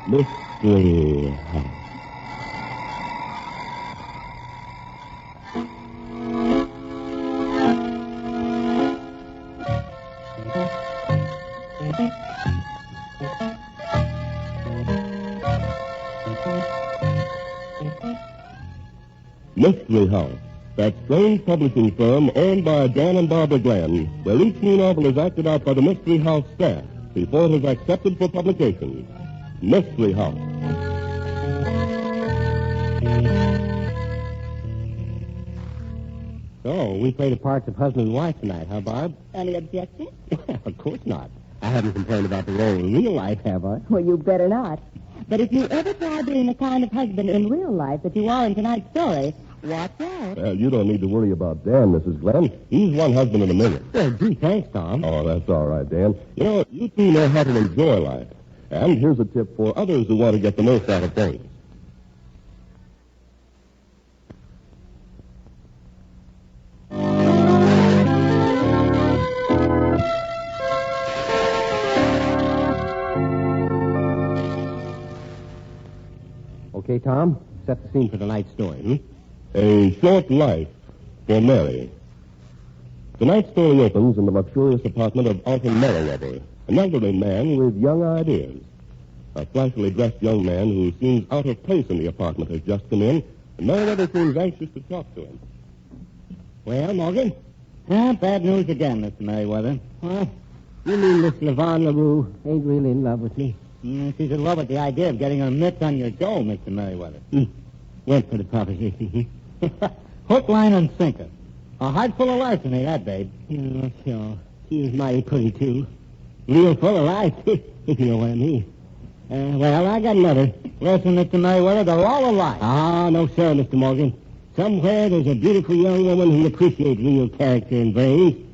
Mystery House. Mystery House, that strange publishing firm owned by Dan and Barbara Glenn, where each new novel is acted out by the Mystery House staff before it is accepted for publication. Mystery House. So, we play the parts of husband and wife tonight, huh, Barb? Any objection? Of course not. I haven't complained about the role in real life, have I? Well, you better not. But if you ever try being the kind of husband in real life that you are in tonight's story, watch out. Well, you don't need to worry about Dan, Mrs. Glenn. He's one husband in a million. Well, gee, thanks, Tom. Oh, that's all right, Dan. You know, you two know how to enjoy life. And here's a tip for others who want to get the most out of things. Okay, Tom, set the scene for tonight's story, A Short Life for Mary. Tonight's story opens in the luxurious apartment of Alton Merriweather, an elderly man with young ideas. A flashily dressed young man who seems out of place in the apartment has just come in, and Merriweather seems anxious to talk to him. Well, Morgan? Bad news again, Mr. Merriweather. Well, you mean Miss Lavon LaRue ain't really in love with me? She's in love with the idea of getting her mitts on your dough, Mr. Merriweather. Went for the proposition. Hook, line, and sinker. A heart full of larceny, that babe. Yeah, sure. She was mighty pretty, too. Real full of life, if you know what I mean. Well, I got another. Listen, Mr. Merriweather, they're all alike. Ah, no, sir, Mr. Morgan. Somewhere there's a beautiful young woman who appreciates real character and brains.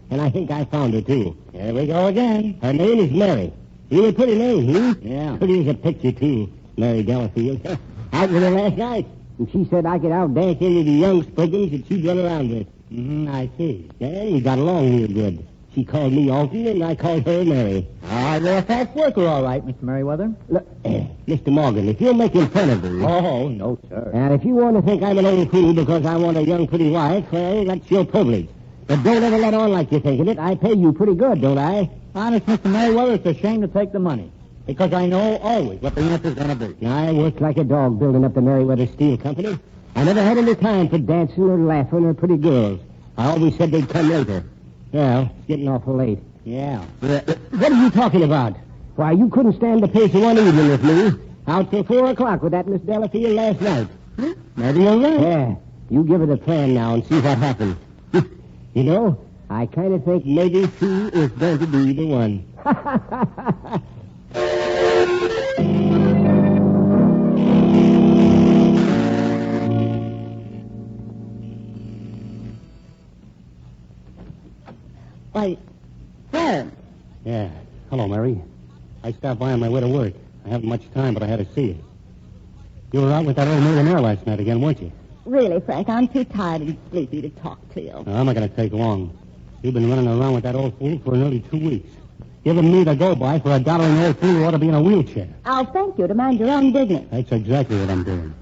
And I think I found her, too. Here we go again. Her name is Mary. Really pretty name, Yeah. Pretty as a picture, too, Mary Delafield. Out with her last night. And she said I could out-dance any of the young spriggans that she'd run around with. I see. Yeah, we got along real good. She called me Alton, and I called her Mary. You're a fast worker, all right, Mr. Merriweather. Look, Mr. Morgan, if you're making fun of me... Oh, no, sir. And if you want to think I'm an old fool because I want a young, pretty wife, well, that's your privilege. But don't ever let on like you're thinking it. I pay you pretty good, don't I? Honest, Mr. Merriweather, it's a shame to take the money. Because I know always what the answer's going to be. I worked like a dog building up the Merriweather Steel Company. I never had any time for dancing or laughing or pretty girls. I always said they'd come later. Well, it's getting awful late. Yeah. What are you talking about? Why, you couldn't stand the pace of one evening with me. Out till 4 o'clock with that Miss Delafield last night. Maybe you're right. Yeah. You give it a plan now and see what happens. You know, I kind of think maybe she is going to be the one. Why, Clarence. Yeah. Hello, Mary. I stopped by on my way to work. I haven't much time, but I had to see you. You were out with that old millionaire last night again, weren't you? Really, Frank, I'm too tired and sleepy to talk to you. No, I'm not going to take long. You've been running around with that old fool for nearly 2 weeks. Giving me the go-by for a doddering old fool who ought to be in a wheelchair. I'll thank you to mind your own business. That's exactly what I'm doing.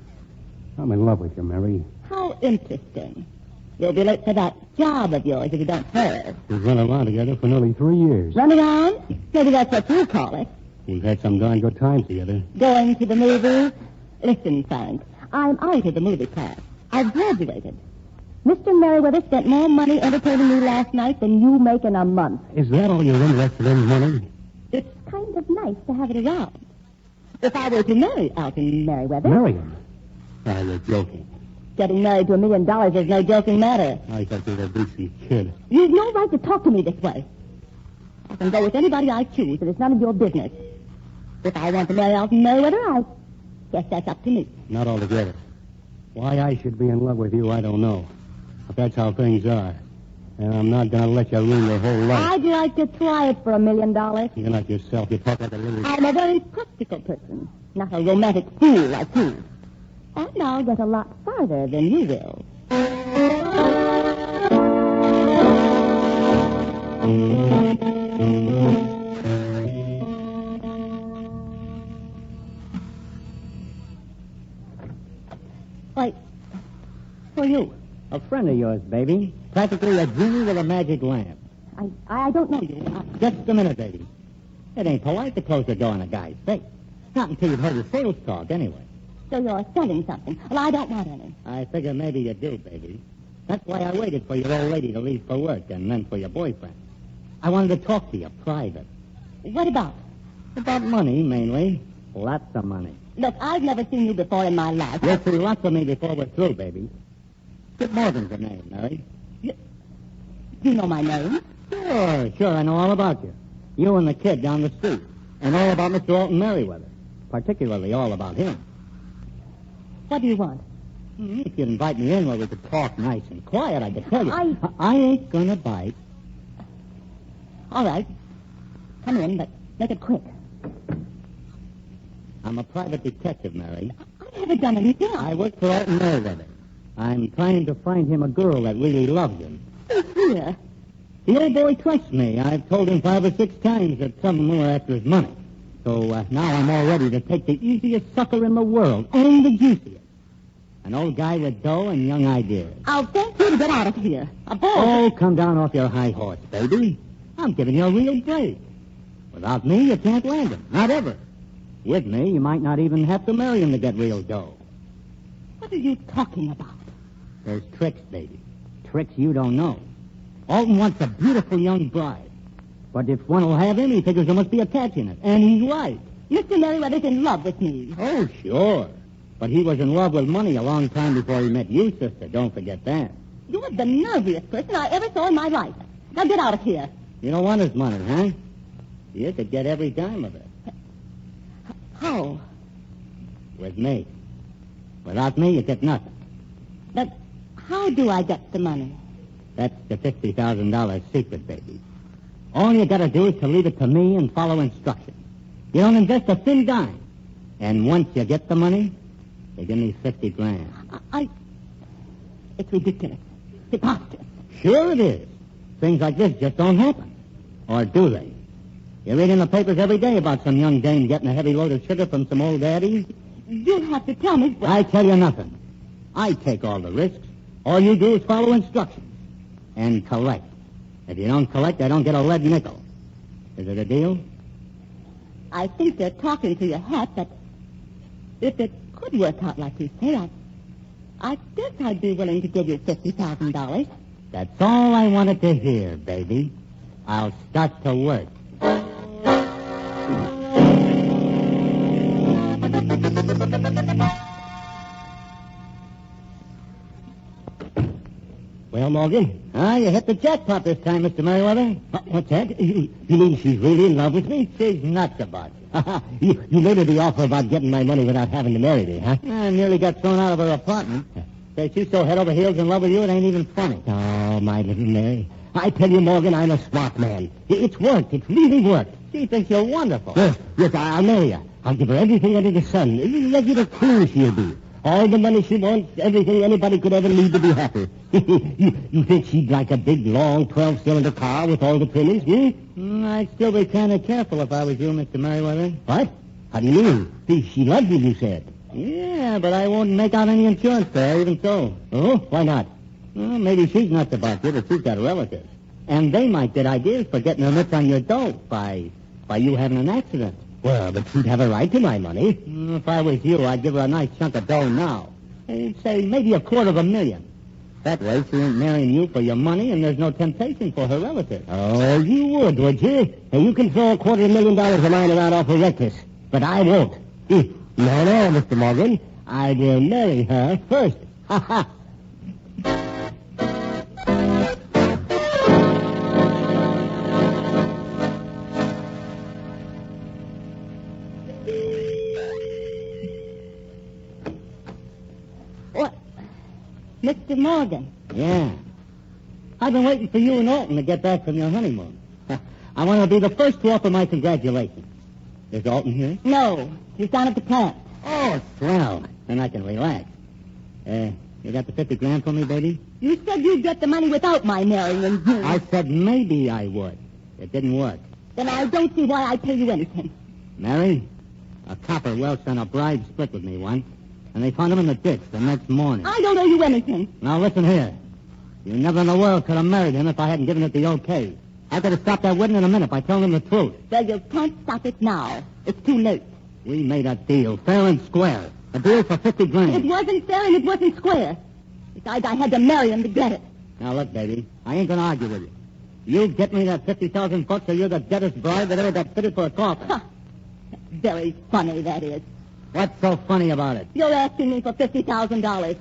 I'm in love with you, Mary. How interesting. You'll be late for that job of yours if you don't hurry. We've run around together for nearly 3 years. Run around? Maybe that's what you call it. We've had some darn good times together. Going to the movies? Listen, Frank, I'm out of the movie class. I've graduated. Mr. Merriweather spent more money entertaining me last night than you make in a month. Is that all you're interested in, money? It's kind of nice to have it around. If I were to marry Alton Merriweather... Marry him? Ah, you're joking. Getting married to $1 million is no joking matter. I thought you were a decent kid. You've no right to talk to me this way. I can go with anybody I choose, and it's none of your business. If I want to marry Alton Merriweather, I guess that's up to me. Not altogether. Why I should be in love with you, I don't know. But that's how things are. And I'm not going to let you ruin your whole life. I'd like to try it for $1 million. You're not yourself. You talk like a little... I'm a very practical person, not a romantic fool like you. And I'll get a lot farther than you will. A friend of yours, baby. Practically a genie with a magic lamp. I don't know you. Just a minute, baby. It ain't polite to close the door on a guy's face. Not until you've heard his sales talk, anyway. So you're selling something. Well, I don't want any. I figure maybe you do, baby. That's why I waited for your old lady to leave for work and then for your boyfriend. I wanted to talk to you private. What about? About money, mainly. Lots of money. Look, I've never seen you before in my life. You'll see lots of me before we're through, baby. Skip Morgan's the name, Mary. You know my name? Sure, I know all about you. You and the kid down the street. And all about Mr. Alton Merriweather. Particularly all about him. What do you want? If you'd invite me in where we could talk nice and quiet, I could tell you. I ain't gonna bite. All right. Come in, but make it quick. I'm a private detective, Mary. I haven't done anything. I work for Alton Merriweather. I'm trying to find him a girl that really loves him. Here. The old boy trusts me. I've told him 5 or 6 times that some of them are after his money. So now I'm all ready to take the easiest sucker in the world, and the juiciest. An old guy with dough and young ideas. I'll thank you to get out of here. Oh, come down off your high horse, baby. I'm giving you a real break. Without me, you can't land him. Not ever. With me, you might not even have to marry him to get real dough. What are you talking about? There's tricks, baby. Tricks you don't know. Alton wants a beautiful young bride. But if one will have him, he figures there must be a catch in it. And he's right. Mr. Merriweather's in love with me. Oh, sure. But he was in love with money a long time before he met you, sister. Don't forget that. You're the nerviest person I ever saw in my life. Now get out of here. You don't want his money, huh? You could get every dime of it. How? With me. Without me, you get nothing. But how do I get the money? That's the $50,000 secret, baby. All you gotta do is to leave it to me and follow instructions. You don't invest a thin dime. And once you get the money, you give me $50,000. It's ridiculous. Preposterous. Sure it is. Things like this just don't happen. Or do they? You read in the papers every day about some young dame getting a heavy load of sugar from some old daddy. You'll have to tell me. I tell you nothing. I take all the risks. All you do is follow instructions. And collect. If you don't collect, I don't get a lead nickel. Is it a deal? I think they're talking to your hat, but if it could work out like you say, I guess I'd be willing to give you $50,000. That's all I wanted to hear, baby. I'll start to work. Well, Morgan? You hit the jackpot this time, Mr. Merriweather. What's that? You mean she's really in love with me? She's nuts about you. You made her the offer about getting my money without having to marry me, huh? I nearly got thrown out of her apartment. Say, she's so head over heels in love with you, it ain't even funny. Oh, my little Mary. I tell you, Morgan, I'm a smart man. It's worked. It's really worked. She thinks you're wonderful. Yes, I'll marry her. I'll give her everything under the sun. Regular queen she'll be. All the money she wants, everything anybody could ever need to be happy. You think she'd like a big, long, 12-cylinder car with all the trimmings, I'd still be kind of careful if I was you, Mr. Merriweather. What? How do you mean? She loves you, you said. Yeah, but I won't make out any insurance for her, even so. Oh? Why not? Well, maybe she's nuts about you, but she's got relatives. And they might get ideas for getting her mitts on your dough by you having an accident. Well, but she'd have a right to my money. If I was you, I'd give her a nice chunk of dough now. I'd say maybe $250,000. That way she ain't marrying you for your money, and there's no temptation for her relatives. Oh, you would you? Hey, you can throw $250,000 of mine around awful reckless, but I won't. No, Mr. Morgan. I will marry her first. Ha ha. Mr. Morgan. Yeah. I've been waiting for you and Alton to get back from your honeymoon. I want to be the first to offer my congratulations. Is Alton here? No, he's down at the plant. Oh, swell. Then I can relax. You got the $50,000 for me, baby? You said you'd get the money without my marrying you. I said maybe I would. It didn't work. Then I don't see why I'd pay you anything. Mary, a copper welched on a bride split with me once, and they found him in the ditch the next morning. I don't owe you anything. Now, listen here. You never in the world could have married him if I hadn't given it the okay. I could have stopped that wedding in a minute by telling him the truth. Well, you can't stop it now. It's too late. We made a deal, fair and square. A deal for 50 grand. It wasn't fair and it wasn't square. Besides, I had to marry him to get it. Now, look, baby, I ain't going to argue with you. You get me that $50,000 or you're the deadest bride that ever got fitted for a coffin. Huh. Very funny, that is. What's so funny about it? You're asking me for $50,000.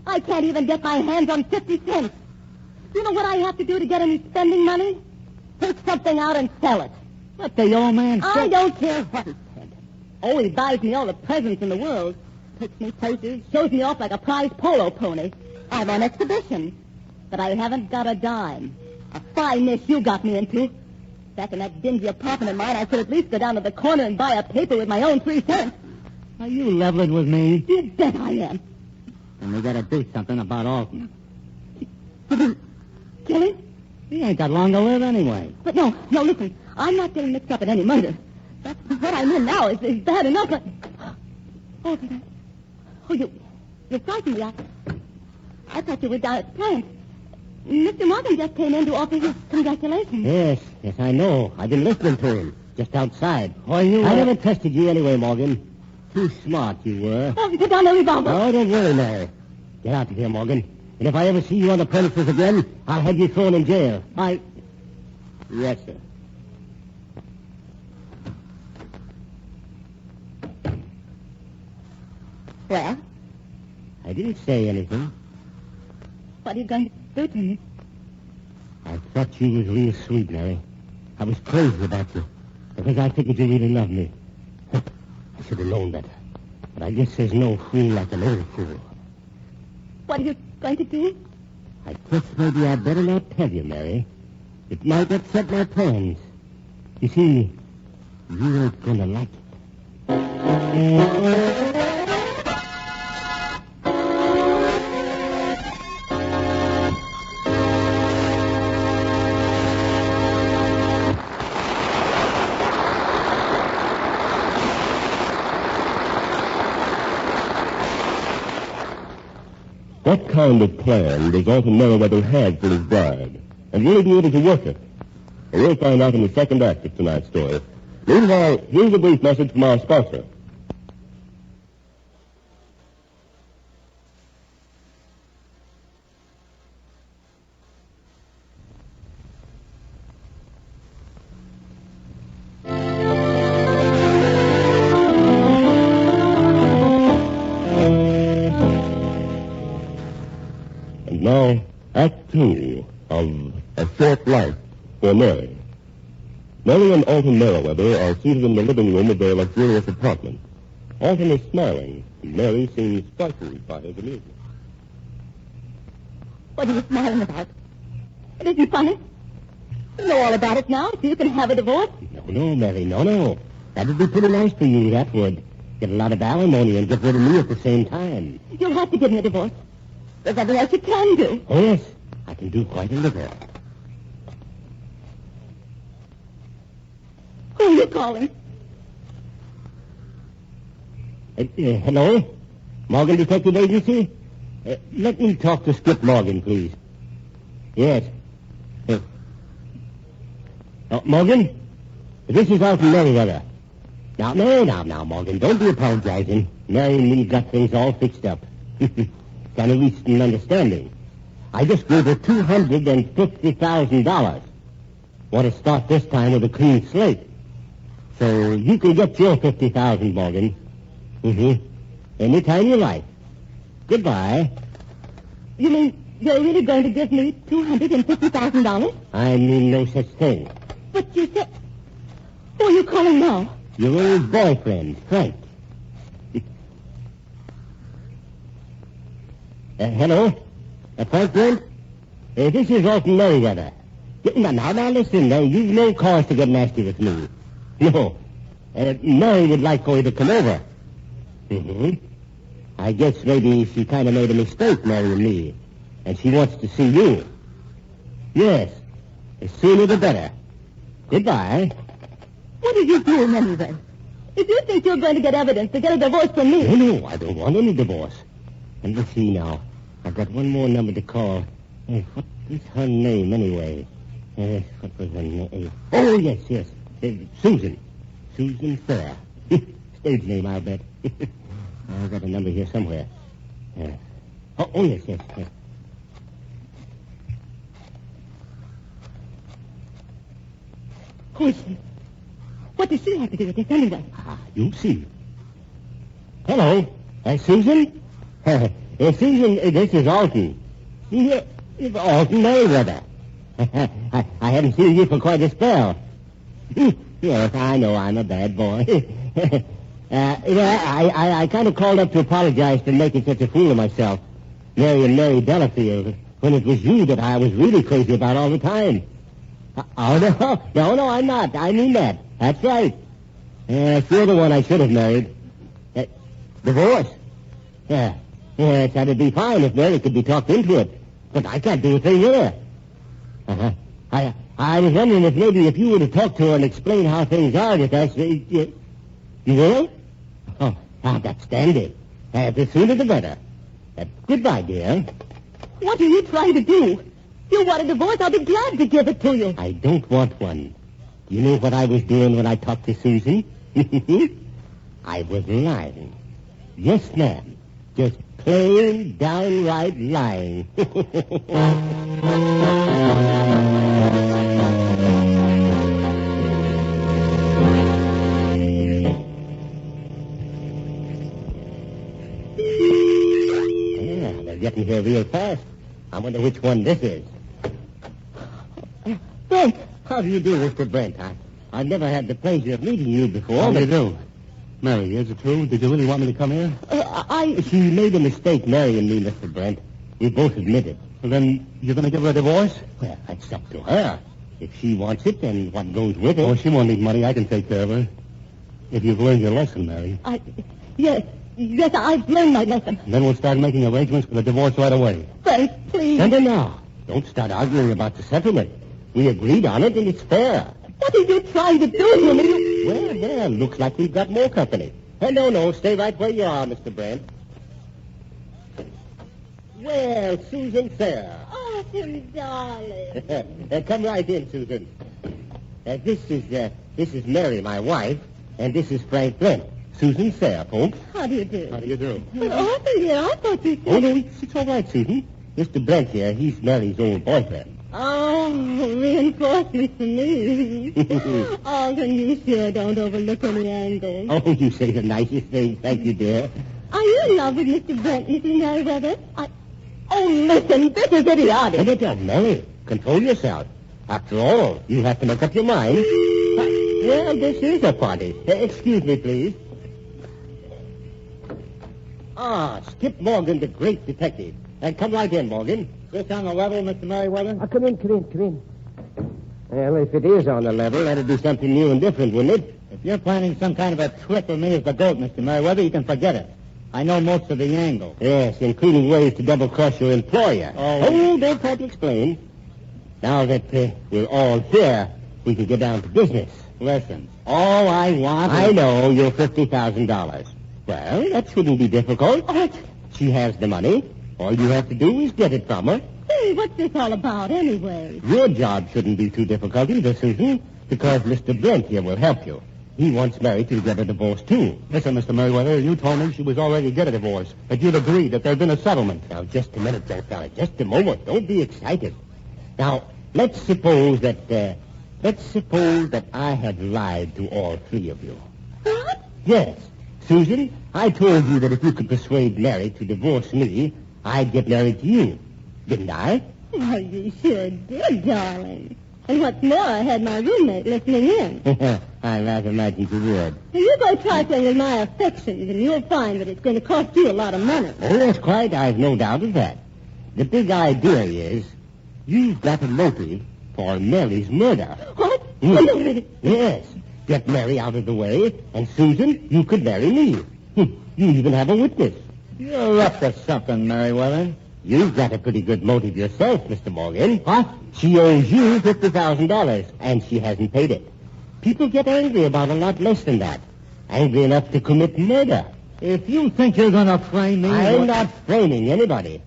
I can't even get my hands on 50 cents. You know what I have to do to get any spending money? Take something out and sell it. What the old man said? I don't care what he said. Oh, he buys me all the presents in the world. Takes me places, shows me off like a prize polo pony. I'm on exhibition. But I haven't got a dime. A fine mess you got me into. Back in that dingy apartment of mine, I could at least go down to the corner and buy a paper with my own 3 cents. Are you leveling with me? You bet I am. And we got to do something about Alton. Kill him? He ain't got long to live anyway. But no, listen. I'm not getting mixed up in any murder. That's what I'm in now is bad enough, but... Oh, you frightened me. I thought you were down at the plant. Mr. Morgan just came in to offer his congratulations. Yes, I know. I've been listening to him. Just outside. I never tested you anyway, Morgan. Too smart you were. Oh, put down the revolver. No, don't worry, Mary. Get out of here, Morgan. And if I ever see you on the premises again, I'll have you thrown in jail. Yes, sir. Well? I didn't say anything. What are you going to do to me? I thought you was real sweet, Mary. I was crazy about you. Because I figured you really loved me. I should have known better. But I guess there's no fool like an old fool. What are you going to do? I guess maybe I'd better not tell you, Mary. It might upset my plans. You see, you ain't gonna like it. What kind of plan does Alton Merriweather have for his bride? And will he be able to work it? Well, we'll find out in the second act of tonight's story. Meanwhile, here's a brief message from our sponsor. And now, Act 2 of A Short Life for Mary. Mary and Alton Merriweather are seated in the living room of their luxurious apartment. Alton is smiling, and Mary seems frightened by his amusement. What are you smiling about? It isn't funny. You know all about it now, so you can have a divorce. No, Mary, no. That'd be pretty nice for you, that would. Get a lot of alimony and get rid of me at the same time. You'll have to give me a divorce. There's nothing else you can do. Oh, yes. I can do quite a little. Who are you calling? Hello? Morgan Detective Agency? Let me talk to Skip Morgan, please. Yes. Morgan? This is Alton Merriweather. Now, Morgan, don't be apologizing. Mary and me got things all fixed up. Kind of reached an understanding. I just gave her $250,000. Want to start this time with a clean slate. So you can get your $50,000, Morgan. Anytime you like. Goodbye. You mean you're really going to give me $250,000? I mean no such thing. But you said... Who are you calling now? Your old boyfriend, Frank. Hello? Frank Brent? This is Alton Merriweather. Now, listen. You've no cause to get nasty with me. No. Mary would like for you to come over. I guess maybe she kind of made a mistake marrying me. And she wants to see you. Yes. The sooner the better. Goodbye. What are you doing anyway? If you think you're going to get evidence to get a divorce from me... No, I don't want any divorce. And let's see now. I've got one more number to call. Hey, what is her name, anyway? What was her name? Oh, yes. Susan. Susan Fair. Stage name, I'll bet. I've got a number here somewhere. Oh, yes. Who is she? What does she have to do with this anyway? You'll see. Hello. Susan? Susan, this is Alton. Alton Merriweather. I haven't seen you for quite a spell. Yes, I know I'm a bad boy. I kind of called up to apologize for making such a fool of myself. Mary Delafield, when it was you that I was really crazy about all the time. No, I'm not. I mean that. That's right. You're the one I should have married. Divorce? Yeah, that'd be fine if Mary could be talked into it. But I can't do a thing with her. I was wondering if maybe if you were to talk to her and explain how things are with us. You will? Oh, that's dandy. The sooner the better. Goodbye, dear. What are you trying to do? You want a divorce? I'll be glad to give it to you. I don't want one. You know what I was doing when I talked to Susan? I was lying. Yes, ma'am. Just plain, downright lying. They're getting here real fast. I wonder which one this is. Brent! How do you do, Mr. Brent? I've never had the pleasure of meeting you before. How do you do? Mary, is it true? Did you really want me to come here? She made a mistake marrying me, Mr. Brent. We both admit it. Well, then you're going to give her a divorce? Well, that's up to her. If she wants it, then what goes with it? Oh, she won't need money. I can take care of her. If you've learned your lesson, Mary. Yes, I've learned my lesson. Then we'll start making arrangements for the divorce right away. Frank, please. No. Don't start arguing about the settlement. We agreed on it, and it's fair. What are you trying to do to me? Well, looks like we've got more company. No, stay right where you are, Mr. Brent. Well, Susan Fair. Oh, darling. Come right in, Susan. This is Mary, my wife, and this is Frank Brent. Susan Fair, folks. How do you do? How do you do? But Arthur here, I thought you said... Oh, no, it's all right, Susan. Mr. Brent here, he's Mary's old boyfriend. Oh, reinforcements for me. Alton, you sure don't overlook any angles. Oh, you say the nicest things. Thank you, dear. Are you in love with Mr. Brent, Mrs. Merriweather? Oh, listen, this is idiotic. Mary, control yourself. After all, you have to make up your mind. Well, this is a party. Excuse me, please. Skip Morgan, the great detective. Come right in, Morgan. This on the level, Mr. Merriweather? Come in. Well, if it is on the level, that'd be something new and different, wouldn't it? If you're planning some kind of a trick with me as the goat, Mr. Merriweather, you can forget it. I know most of the angles. Yes, including ways to double-cross your employer. Oh, don't try to explain. Now that we're all here, we can get down to business. Listen, all I want is... I know, you're $50,000. Well, that shouldn't be difficult. She has the money. All you have to do is get it from her. Hey, what's this all about anyway? Your job shouldn't be too difficult either, Susan, because Mr. Brent here will help you. He wants Mary to get a divorce, too. Listen, Mr. Merriweather, you told me she was already get a divorce, that you'd agreed that there'd been a settlement. Now, just a minute, young fella. Just a moment. Don't be excited. Now, let's suppose that I had lied to all three of you. What? Yes. Susan, I told you that if you could persuade Mary to divorce me, I'd get married to you. Didn't I? Why, you sure did, darling. And what's more, I had my roommate listening in. I rather imagined you would. Now, you go trifling with my affections, and you'll find that it's going to cost you a lot of money. Oh, that's quite. I've no doubt of that. The big idea is you've got a motive for Mary's murder. What? Yes. Get Mary out of the way, and Susan, you could marry me. You even have a witness. You're up to something, Merriweather. You've got a pretty good motive yourself, Mr. Morgan. What? She owes you $50,000, and she hasn't paid it. People get angry about a lot less than that. Angry enough to commit murder. If you think you're going to frame me... I'm not framing anybody.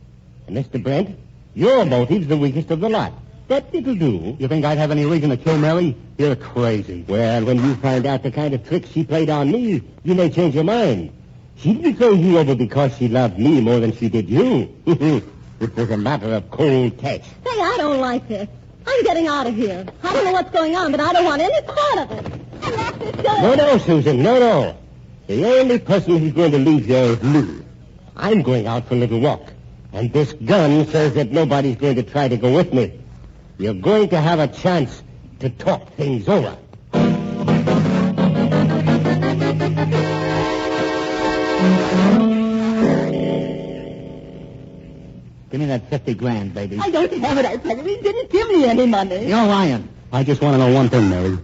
And Mr. Brent, Your motive's the weakest of the lot. But it'll do. You think I'd have any reason to kill Mary? You're crazy. Well, when you find out the kind of trick she played on me, you may change your mind. She didn't throw you over because she loved me more than she did you. It was a matter of cold catch. Say, I don't like this. I'm getting out of here. I don't know what's going on, but I don't want any part of it. I left this girl. No, Susan, no. The only person who's going to leave here is me. I'm going out for a little walk. And this gun says that nobody's going to try to go with me. You're going to have a chance to talk things over. Give me that 50 grand, baby. I don't have it, I tell you. He didn't give me any money. You're lying. I just want to know one thing, Mary.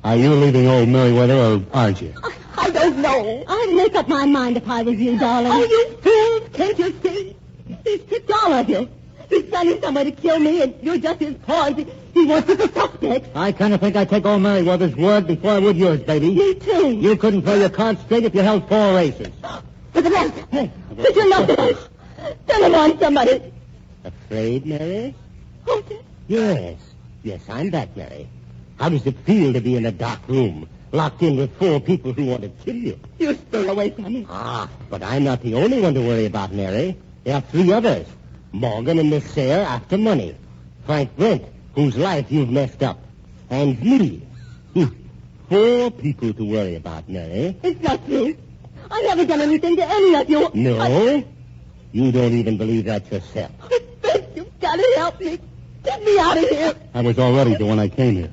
Are you leaving old Merriweather or aren't you? I don't know. I'd make up my mind if I was you, darling. Oh, you fool! Can't you see? He's kicked all of you. He's planning some way to kill me, and you're just his pawn. He wants you for suspects. I kind of think I'd take old Merriweather's word before I would yours, baby. Me too. You couldn't play your cards straight if you held 4 races. But the rest, did you know this? Send him on somebody. Afraid, Mary? Oh, Yes, I'm back, Mary. How does it feel to be in a dark room, locked in with 4 people who want to kill you? you stole away from me. But I'm not the only one to worry about, Mary. There are 3 others. Morgan and Miss Sayre after money. Frank Brent, whose life you've messed up. And me. 4 people to worry about, Mary. It's not true. I never done anything to any of you. No? You don't even believe that yourself. You've got to help me. Get me out of here. I was all ready to when I came here.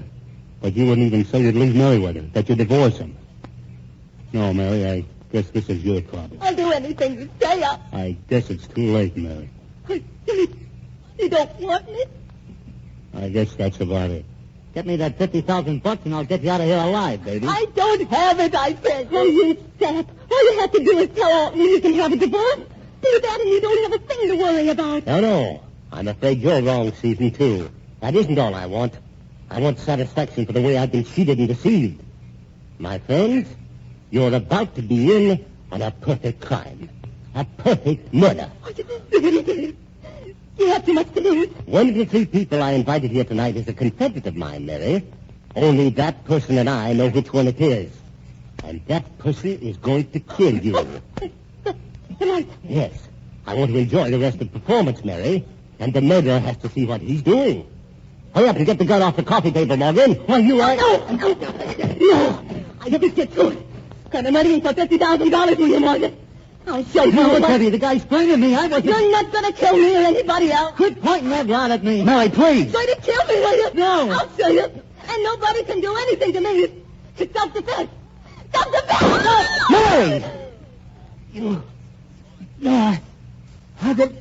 But you wouldn't even say you'd leave Merriweather, that you'd divorce him. No, Mary, I guess this is your problem. I'll do anything you say. I guess it's too late, Mary. You don't want me? I guess that's about it. Get me that $50,000 and I'll get you out of here alive, baby. I don't have it, I said. Oh, you sap. All you have to do is tell Alton you can have a divorce. Do that and you don't have a thing to worry about. No. I'm afraid you're wrong, Susan, too. That isn't all I want. I want satisfaction for the way I've been cheated and deceived. My friends, you're about to be in on a perfect crime. A perfect murder. You have too much to lose. One of the 3 people I invited here tonight is a confederate of mine, Mary. Only that person and I know which one it is. And that person is going to kill you. Yes. I want to enjoy the rest of the performance, Mary. And the murderer has to see what he's doing. Hurry up and get the gun off the coffee table, Morgan. While you are... No. I haven't get to it. Got the money for $50,000, will you, Morgan? I'll show you. No, Teddy, the guy's spraying me. I wasn't... You're not going to kill me or anybody else. Quit pointing that rod at me. Mary, please. Going to kill me, will you? No. I'll show you. And nobody can do anything to me. It's self-defense. Self-defense! Mary! You... No, I haven't...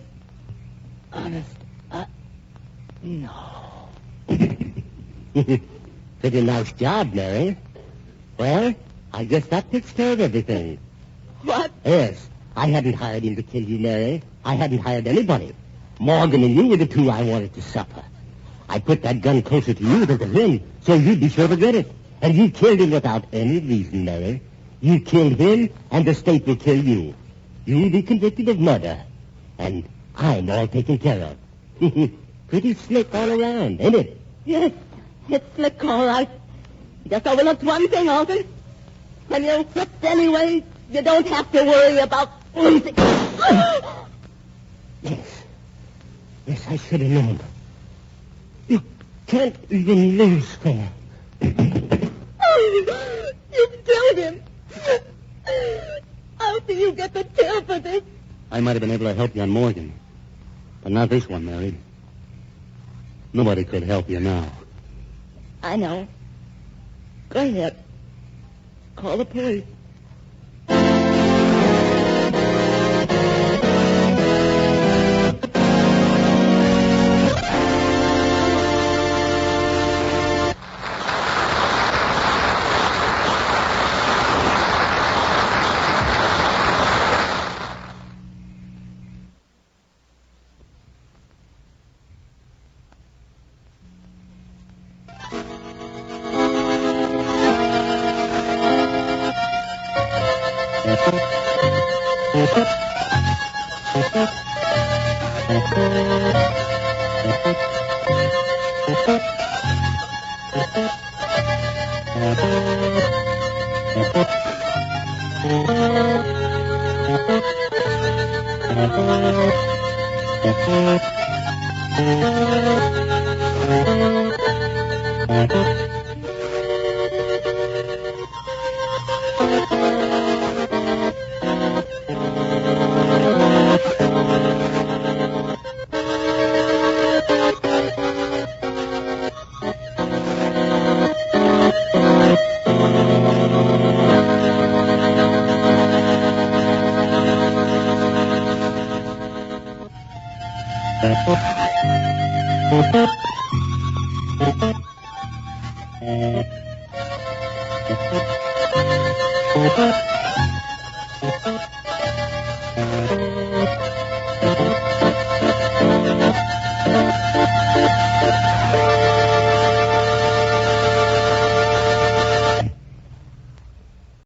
Honest. No. Pretty nice job, Mary. Well, I guess that takes care of everything. What? Yes. I hadn't hired him to kill you, Mary. I hadn't hired anybody. Morgan and you were the 2 I wanted to suffer. I put that gun closer to you than to him, so you'd be sure to get it. And you killed him without any reason, Mary. You killed him, and the state will kill you. You'll be convicted of murder. And I'm all taken care of. Pretty slick all around, ain't it? Yes, it's slick, all right. Just overlooked one thing, Alton. When you're whipped anyway, you don't have to worry about losing. Yes, I should have known. You can't even lose fair. You killed him. I'll see you get the tail for this. I might have been able to help you on Morgan. But not this one, Mary. Nobody could help you now. I know. Go ahead. Call the police.